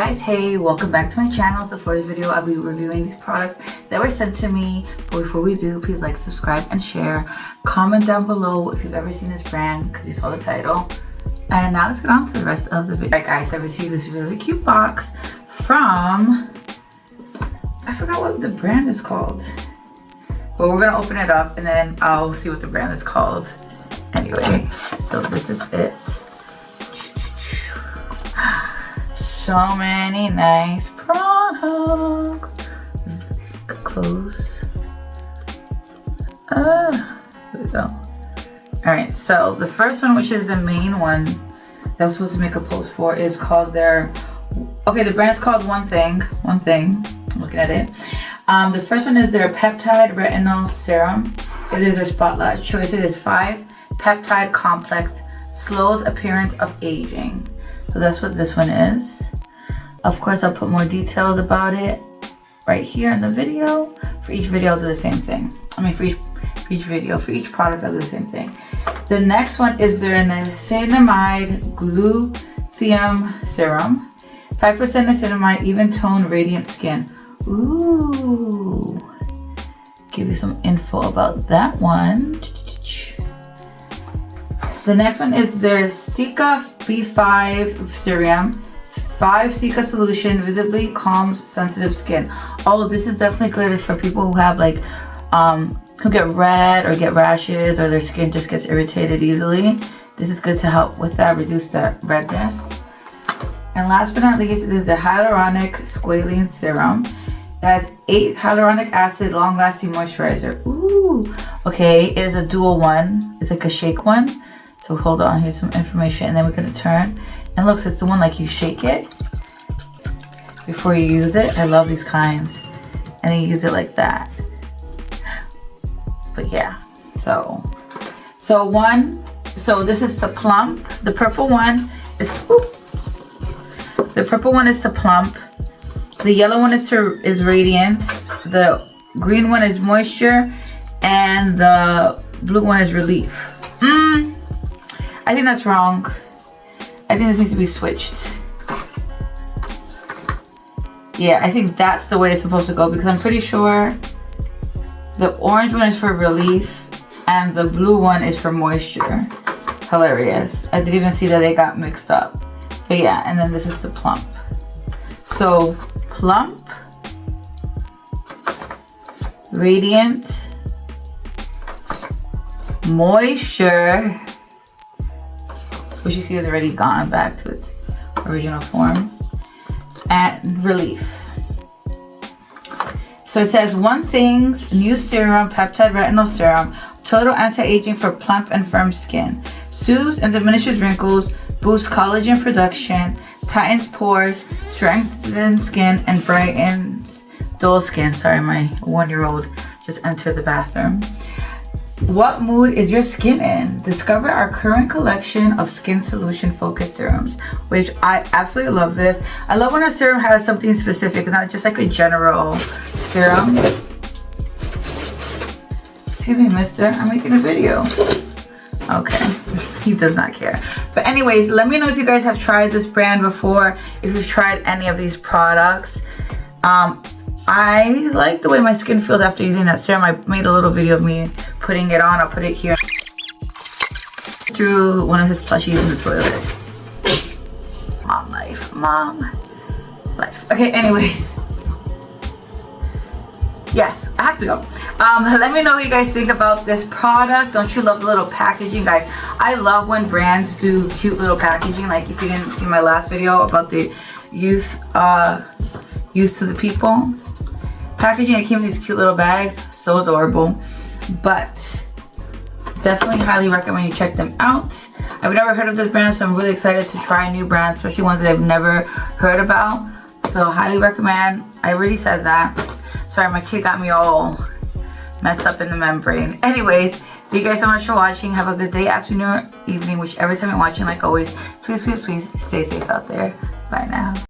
Guys, hey, welcome back to my channel. So for this video, I'll be reviewing these products that were sent to me. But before we do, please like, subscribe, and share. Comment down below if you've ever seen this brand because you saw the title. And now let's get on to the rest of the video. Alright guys, I received this really cute box from, I forgot what the brand is called. But we're gonna open it up and then I'll see what the brand is called. Anyway, so this is it. So many nice products. Close. Here we go. Alright, so the first one, which is the main one that I was supposed to make a post for, is called their, okay, the brand is called One Thing. I'm looking at it. The first one is their Peptide Retinol Serum. It is their Spotlight choice. It is 5 peptide complex, slows appearance of aging. So that's what this one is. Of course, I'll put more details about it right here in the video. For each video, I'll do the same thing. I mean, for each video, for each product, I'll do the same thing. The next one is their Niacinamide Glutathione Serum. 5% niacinamide, even tone, radiant skin. Ooh. Give you some info about that one. The next one is their Cica B5 Serum. 5 Cica solution, visibly calms sensitive skin. Oh, this is definitely good for people who have like, who get red or get rashes or their skin just gets irritated easily. This is good to help with that, reduce that redness. And last but not least, it is the Hyaluronic Squalene Serum. It has 8 hyaluronic acid, long-lasting moisturizer. Ooh, okay, it is a dual one. It's like a shake one. So hold on, here's some information, and then we're gonna turn. And look, so it's the one like you shake it before you use it. I love these kinds. And then you use it like that. But yeah, so this is to plump. The purple one is, the purple one is to plump. The yellow one is radiant. The green one is moisture. And the blue one is relief. I think that's wrong. I think this needs to be switched. Yeah, I think that's the way it's supposed to go because I'm pretty sure the orange one is for relief and the blue one is for moisture. Hilarious. I didn't even see that they got mixed up. But yeah, and then this is to plump. So plump, radiant, moisture, which you see is already gone back to its original form, and relief. So it says One Thing's new serum, Peptide Retinol Serum, total anti-aging for plump and firm skin. Soothes and diminishes wrinkles, boosts collagen production, tightens pores, strengthens skin, and brightens dull skin. Sorry, my 1-year-old just entered the bathroom. What mood is your skin in? Discover our current collection of skin solution focused serums, which I absolutely love this. I love when a serum has something specific, it's not just like a general serum. Excuse me, mister, I'm making a video. Okay, he does not care. But anyways, let me know if you guys have tried this brand before, if you've tried any of these products. I like the way my skin feels after using that serum. I made a little video of me putting it on. I'll put it here. Threw one of his plushies in the toilet. Mom life. Mom life. Okay, anyways. Yes, I have to go. Let me know what you guys think about this product. Don't you love the little packaging, guys? I love when brands do cute little packaging. Like if you didn't see my last video about the youth to the people packaging, it came in these cute little bags, so adorable. But definitely highly recommend you check them out. I've never heard of this brand, so I'm really excited to try new brands, especially ones that I've never heard about. So highly recommend. I already said that. Sorry, my kid got me all messed up in the membrane. Anyways, thank you guys so much for watching. Have a good day, afternoon, or evening, whichever time you're watching. Like always, please stay safe out there. Bye now.